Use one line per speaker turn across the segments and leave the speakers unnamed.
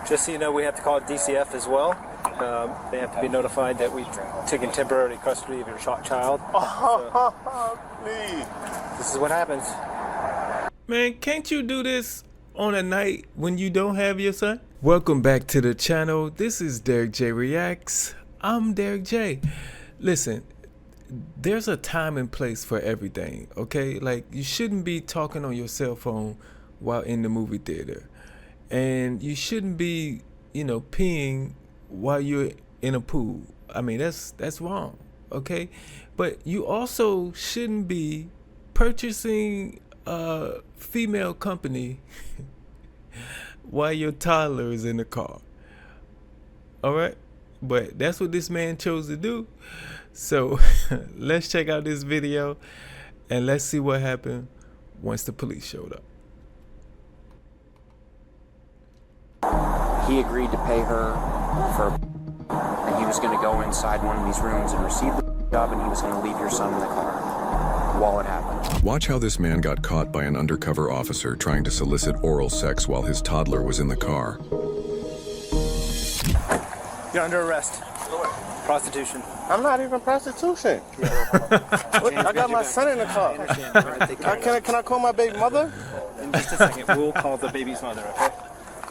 Just so you know, we have to call it DCF as well. They have to be notified that we've taken temporary custody of your child. So,
Please.
this is what happens.
Man, can't you do this on a night when you don't have your son? Welcome back to the channel. This is Derrick J Reacts. I'm Derrick J. Listen, there's a time and place for everything, okay? Like, you shouldn't be talking on your cell phone while in the movie theater. And you shouldn't be, peeing while you're in a pool. I mean, that's wrong, okay? But you also shouldn't be purchasing a female company while your toddler is in the car. All right? But that's what this man chose to do. So let's check out this video and let's see what happened once the police showed up.
He agreed to pay her for, and he was going to go inside one of these rooms and receive the job, and he was going to leave your son in the car while it happened.
Watch how this man got caught by an undercover officer trying to solicit oral sex while his toddler was in the car.
You're under arrest. Prostitution.
I'm not even prostitution. I got my son in the car. Can I call my baby mother?
In just a second, we'll call the baby's mother, okay?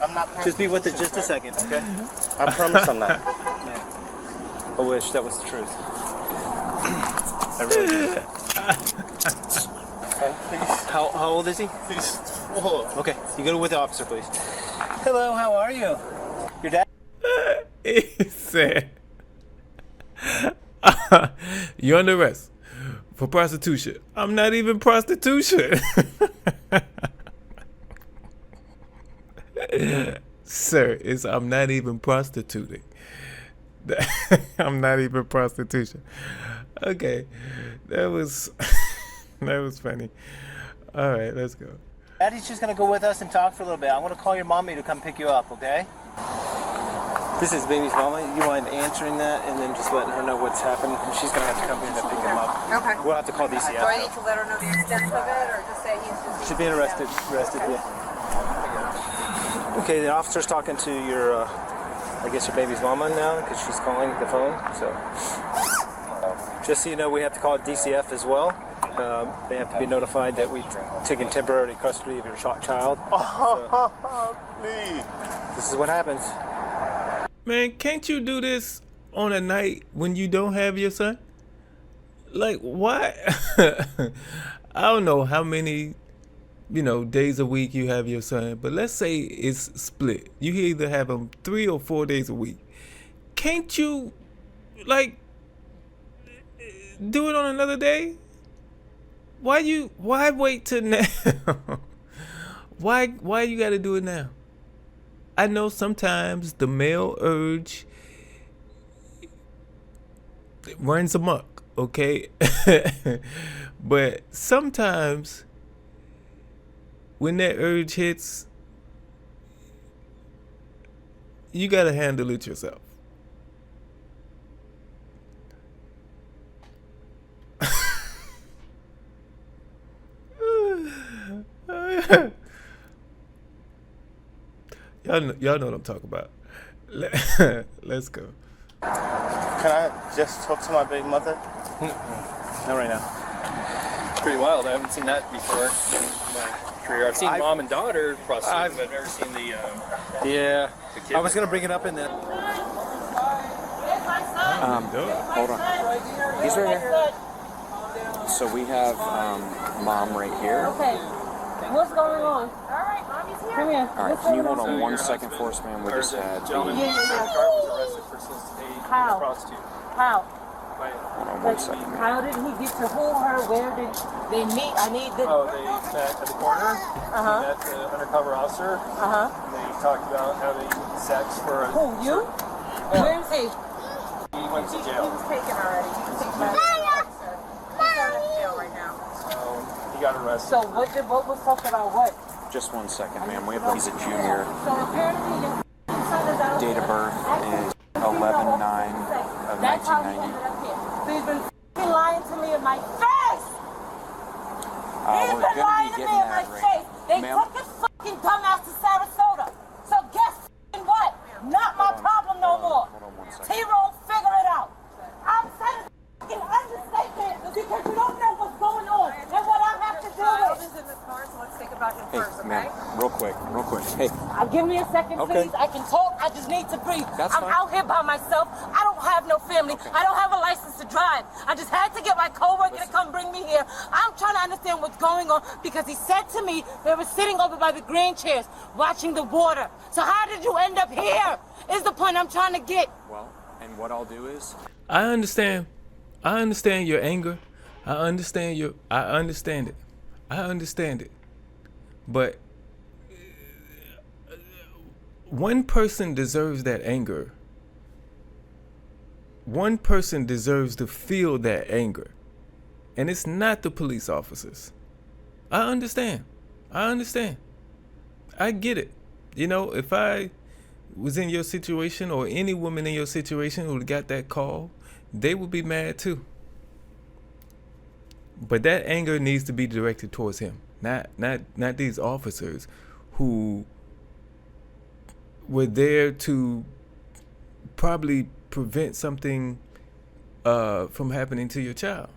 I'm not.
Just be with it just a second, okay?
I promise I'm not.
I wish that was the truth. I really do. How old is he?
He's 4.
Okay, you go with the officer, please. Hello, how are you? Your dad?
He said, you're under arrest for prostitution. I'm not even prostitution. Sir, I'm not even prostituting. I'm not even prostitution. Okay, that was funny. All right, let's go.
Daddy's just gonna go with us and talk for a little bit. I want to call your mommy to come pick you up, okay? This is baby's mama. You mind answering that and then just letting her know what's happened? She's gonna have to come here to pick him up.
Okay.
We'll have to call DCF.
Do I need to let her know the extent of it, or just say he's just...
Should be arrested, yeah. Okay, the officer's talking to your, I guess your baby's mama now, because she's calling the phone, so. Just so you know, we have to call it DCF as well. They have to be notified that we've taken temporary custody of your child. So,
Please.
this is what happens.
Man, can't you do this on a night when you don't have your son? Like, why? I don't know how many, days a week you have your son, but let's say it's split. You either have him 3 or 4 days a week. Can't you, do it on another day? Why wait till now? Why you gotta do it now? I know sometimes the male urge runs amok, okay? But sometimes when that urge hits, you gotta handle it yourself. Y'all know what I'm talking about. Let's go.
Can I just talk to my baby mother?
Not right now.
It's pretty wild. I haven't seen that before in my career. I've seen mom and daughter prostitute, but I've never seen the
Yeah,
the kid.
I was gonna bring it up in the.
Hold on. He's right here. So we have mom right here.
Okay. What's going on? All right, mommy's here. Come here.
All right, can you hold on 1 second for us, ma'am? We just had
gentleman
Yeah.
was arrested for soliciting
How?
a prostitute.
How?
hold on 1 second, ma'am.
How did he get to who, her? Where did they meet? I need the...
Oh, they met at the corner. He met the undercover officer. And they talked about having sex for a...
Who, you? Where is he?
He went to
He
jail.
was taken already. He was taken out of jail. He's out of jail right now.
So he got arrested.
So what was talked about what?
Just 1 second, ma'am. He's a junior.
So apparently your son is out.
Date of birth is 11/9 of
That's how he
1990.
ended up here. So he's been f***ing lying to me in my face. He's
We're
been
gonna
lying
be
to me
getting
in my
that
face.
right.
They
Ma'am?
took his fucking dumbass to Sarasota. So guess f***ing what?
quick. Hey.
Give me a second,
Okay.
please. I can talk. I just need to breathe.
That's
I'm
fine.
out here by myself. I don't have no family.
Okay.
I don't have a license to drive. I just had to get my coworker to come bring me here. I'm trying to understand what's going on because he said to me they were sitting over by the green chairs watching the water. So how did you end up here? Is the point I'm trying to get.
Well, and what I'll do is...
I understand your anger. I understand it. I understand it. But one person deserves that anger. One person deserves to feel that anger. And it's not the police officers. I understand. I get it. You know, if I was in your situation or any woman in your situation who got that call, they would be mad too. But that anger needs to be directed towards him, not these officers who were there to probably prevent something from happening to your child.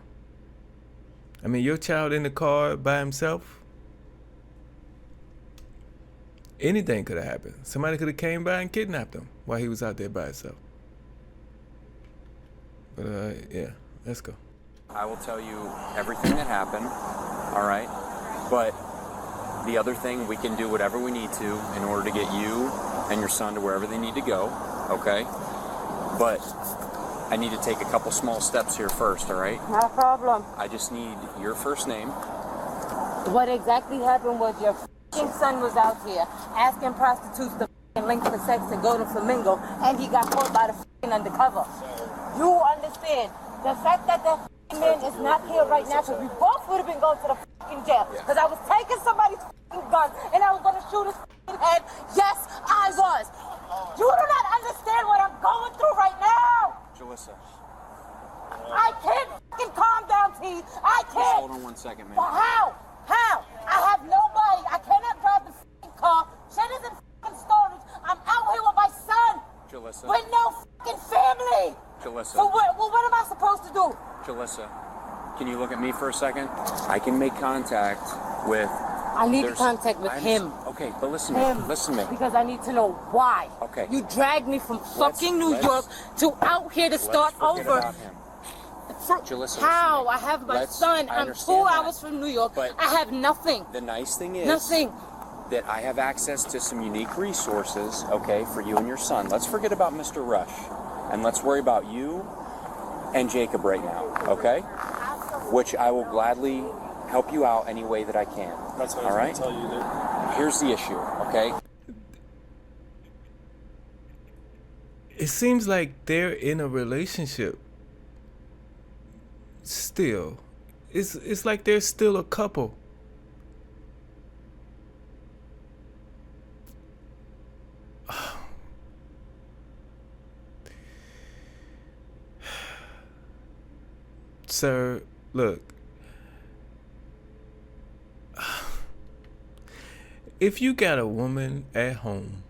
I mean, your child in the car by himself, anything could have happened. Somebody could have came by and kidnapped him while he was out there by himself. But yeah, let's go.
I will tell you everything that happened, all right? But the other thing, we can do whatever we need to in order to get you and your son to wherever they need to go, okay? But I need to take a couple small steps here first, all right?
No problem.
I just need your first name.
What exactly happened was your son was out here asking prostitutes to link for sex and go to Flamingo, and he got caught by the undercover. You understand the fact that the man is not here right now, because we both would have been going to the jail. Because I was taking somebody's gun and I was going to shoot his head. Yes, I was. You do not understand what I'm going through right now.
Jalissa.
I can't calm down, T. I can't.
Hold on 1 second, man.
Well, how? I have nobody. I cannot drive the car. Shit is in storage. I'm out here with my son.
Jalissa.
With no family.
Jalissa.
So what am I supposed to do?
Jalissa, can you look at me for a second? I can make contact with...
I need contact with him.
Okay, but listen to me. Listen to me.
Because I need to know why.
Okay.
You dragged me from fucking New York to out here to start over.
About him. Jalissa,
How? I have my son. I'm 2 hours from New York.
But
I have nothing.
The nice thing is...
Nothing.
That I have access to some unique resources, okay, for you and your son. Let's forget about Mr. Rush. And let's worry about you and Jacob right now, okay? Which I will gladly help you out any way that I can.
That's what
all
I
right?
was going to tell you. That
here's the issue, okay?
It seems like they're in a relationship still. It's like they're still a couple. Sir, look. If you got a woman at home,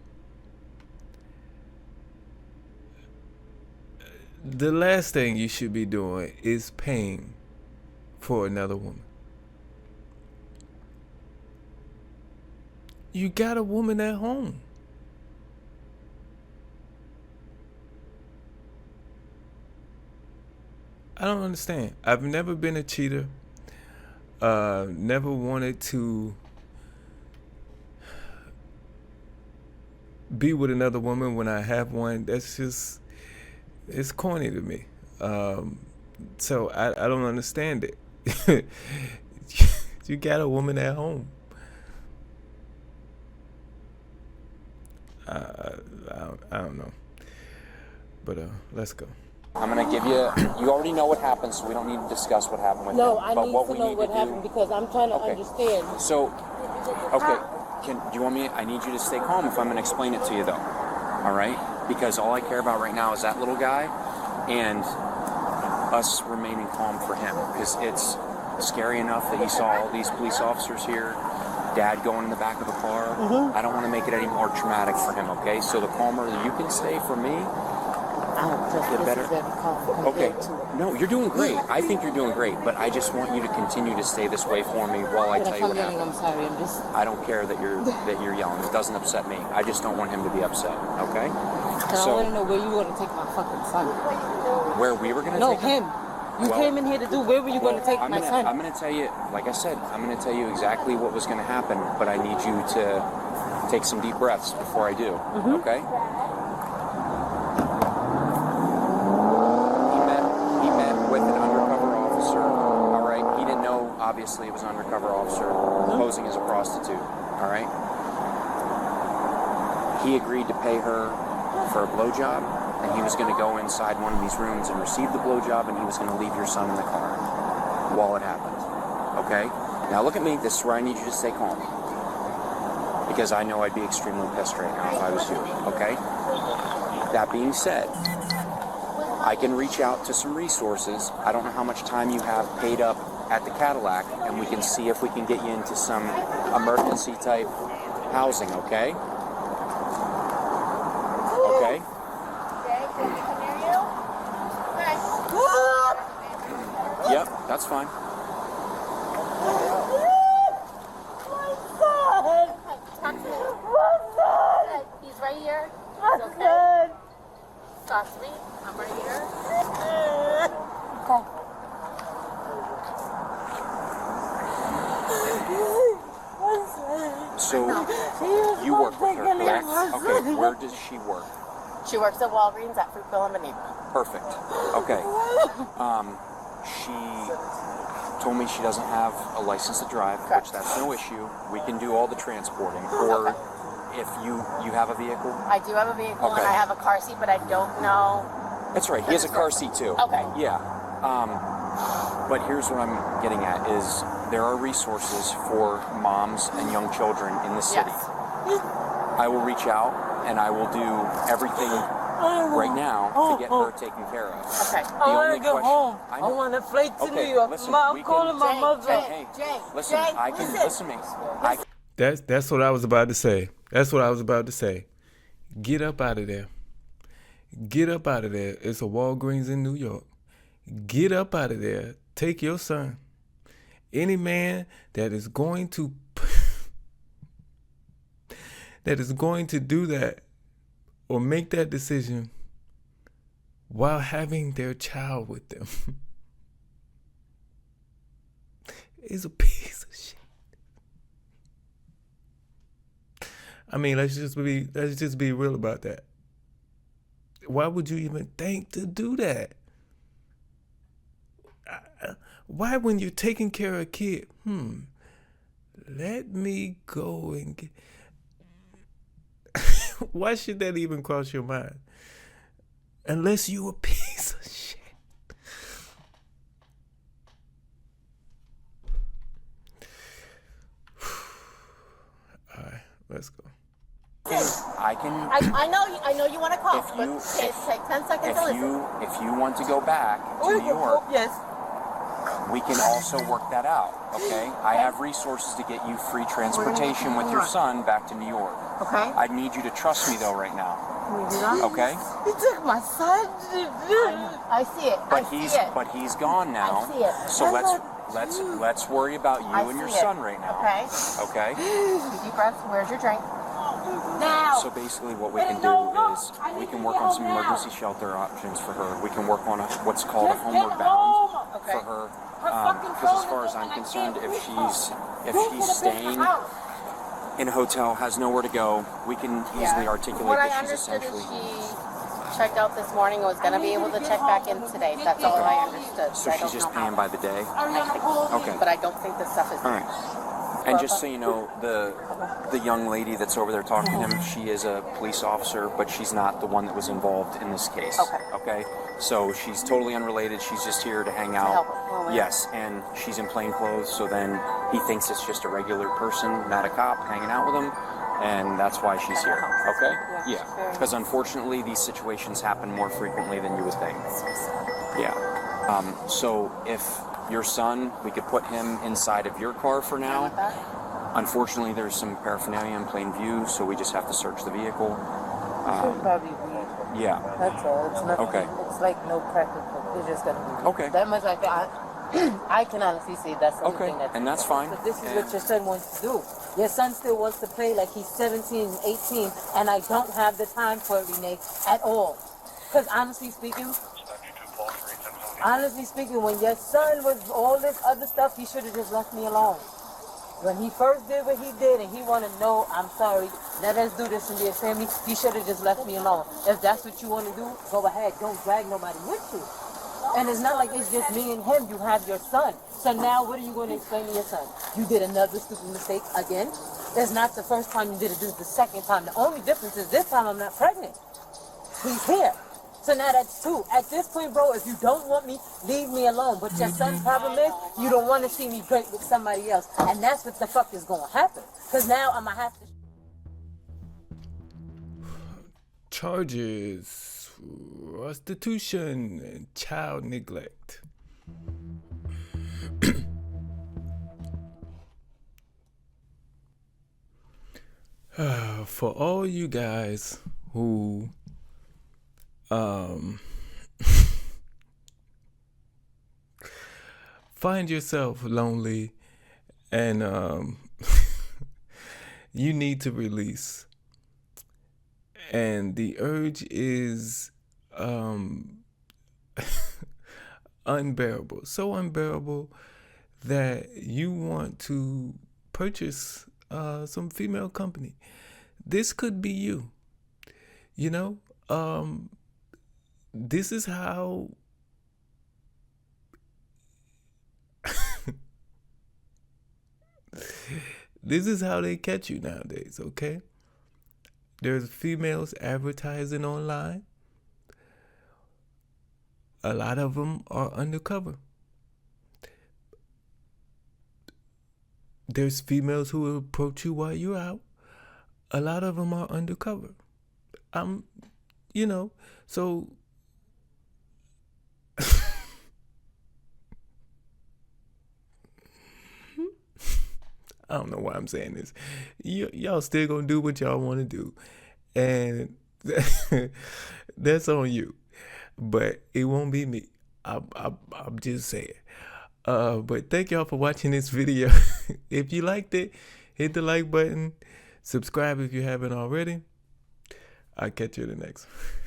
the last thing you should be doing is paying for another woman. You got a woman at home. I don't understand. I've never been a cheater. Never wanted to be with another woman when I have one. That's just, it's corny to me. So I don't understand it. You got a woman at home. I don't know. But let's go.
I'm going to give you... You already know what happened, so we don't need to discuss what happened with him.
No, I
but
need
what
to
we
know
need
what
to
happened
do,
because I'm trying to understand.
So, okay, do you want me... I need you to stay calm if I'm going to explain it to you, though. All right? Because all I care about right now is that little guy and us remaining calm for him. Because it's scary enough that he saw all these police officers here, Dad going in the back of the car. I don't want to make it any more traumatic for him, okay? So the calmer you can stay for me, Get better.
This is very comfortable.
Okay. No, you're doing great. I think you're doing great, but I just want you to continue to stay this way for me while I tell you what happened.
I'm sorry. I'm just.
I don't care that you're yelling. It doesn't upset me. I just don't want him to be upset. Okay?
And I want to know where you want to take my fucking son.
Where we were going to
No,
take him?
You came in here to do. Where were you going to take my son?
I'm going to tell you, like I said, I'm going to tell you exactly what was going to happen, but I need you to take some deep breaths before I do. Okay? He met with an undercover officer. All right? He didn't know, obviously, it was an undercover officer posing as a prostitute. All right? He agreed to pay her for a blowjob, and he was going to go inside one of these rooms and receive the blowjob, and he was going to leave your son in the car while it happened. Okay? Now look at me. This is where I need you to stay calm. Because I know I'd be extremely pissed right now if I was you. Okay? That being said, I can reach out to some resources. I don't know how much time you have paid up at the Cadillac, and we can see if we can get you into some emergency type housing, okay? Okay? Yep, that's fine.
He's right here. He's okay. Talk to me. I'm right here.
Okay.
So, you work with her, correct? Okay, where does she work?
She works at Walgreens at Fruitville and Benita.
Perfect. Okay. She told me she doesn't have a license to drive,
Correct.
which that's no issue. We can do all the transporting. Or if you have a vehicle.
I do have a vehicle
Okay.
and I have a car seat, but I don't know.
That's right. He has a car seat too.
Okay.
Yeah. But here's what I'm getting at is there are resources for moms and young children in the city.
Yes.
I will reach out and I will do everything right now to get her taken care of.
Okay.
I want to go home.
I
I
know.
want to flight to
Okay,
New York.
listen,
I'm
we
calling
can-
my
Jay,
mother.
Hey,
Jay,
listen,
Jay,
I can listen to me.
That's what I was about to say. That's what I was about to say. Get up out of there. Get up out of there. It's a Walgreens in New York. Get up out of there. Take your son. Any man that is going to do that or make that decision while having their child with them is a piece of shit. I mean, let's just be real about that. Why would you even think to do that? Why, when you're taking care of a kid, let me go and get... Why should that even cross your mind? Unless you a piece of shit. All right, let's go.
I can.
I know you want to call,
If
but
you-
take 10 seconds to listen.
If you want to go back to New York,
Yes.
we can also work that out. Okay, I have resources to get you free transportation with your son back to New York.
Okay.
I need you to trust me though right now.
Can we do that?
Okay,
He took my son.
I see it.
but
I see
he's
it.
gone now.
I see it.
So let's worry about you
I
and your
see it.
son right now.
Okay.
Okay.
Deep breaths. Where's your drink? Now.
So basically what we can do is we can work on some emergency shelter options for her. We can work on what's called a homeward bound
Okay.
for her. Because as far as I'm concerned, if she's staying in a hotel, has nowhere to go, we can easily articulate
What I
that she's
understood
essentially...
is she checked out this morning and was going to be able to check back in today. That's all I understood.
So
I
she's
don't
just
know how.
paying by the day? Okay.
But I don't think this stuff is.
All right. And just so you know, the young lady that's over there talking to him, she is a police officer, but she's not the one that was involved in this case. Okay? So she's totally unrelated. She's just here to hang out.
help.
Yes, and she's in plain clothes, so then he thinks it's just a regular person, not a cop, hanging out with him, and that's why she's here. Okay? Yeah. Because unfortunately, these situations happen more frequently than you would think. Yeah. So if your son, we could put him inside of your car for now. Unfortunately, there's some paraphernalia in plain view, so we just have to search the vehicle.
Should probably be.
Yeah.
That's all. It's not.
Okay.
It's like no practical. It's just gonna be.
Okay.
That much I can honestly say that's the only
Okay,
thing that's.
and that's fine.
But this is what your son wants to do. Your son still wants to play like he's 17, 18, and I don't have the time for it, Renee, at all. Because honestly speaking, when your son was all this other stuff, he should have just left me alone. When he first did what he did and he wanted to know, I'm sorry, let us do this and be a family, he should have just left me alone. If that's what you want to do, go ahead. Don't drag nobody with you. And it's not like it's just me and him. You have your son. So now what are you going to explain to your son? You did another stupid mistake again? It's not the first time you did it. This is the second time. The only difference is this time I'm not pregnant. He's here. So now that's two. At this point, bro, if you don't want me, leave me alone. But your son's problem is you don't want to see me break with somebody else. And that's what the fuck is going to happen. Because now I'm going to have to...
Charges, prostitution, and child neglect. For all you guys who find yourself lonely and you need to release, and the urge is unbearable, so unbearable that you want to purchase some female company. This could be you. You know, this is how this is how they catch you nowadays, okay? There's females advertising online. A lot of them are undercover. There's females who will approach you while you're out. A lot of them are undercover. You know, so I don't know why I'm saying this. Y'all still gonna do what y'all want to do, and that's on you. But it won't be me. I'm just saying. But thank y'all for watching this video. If you liked it, hit the like button. Subscribe if you haven't already. I'll catch you in the next one.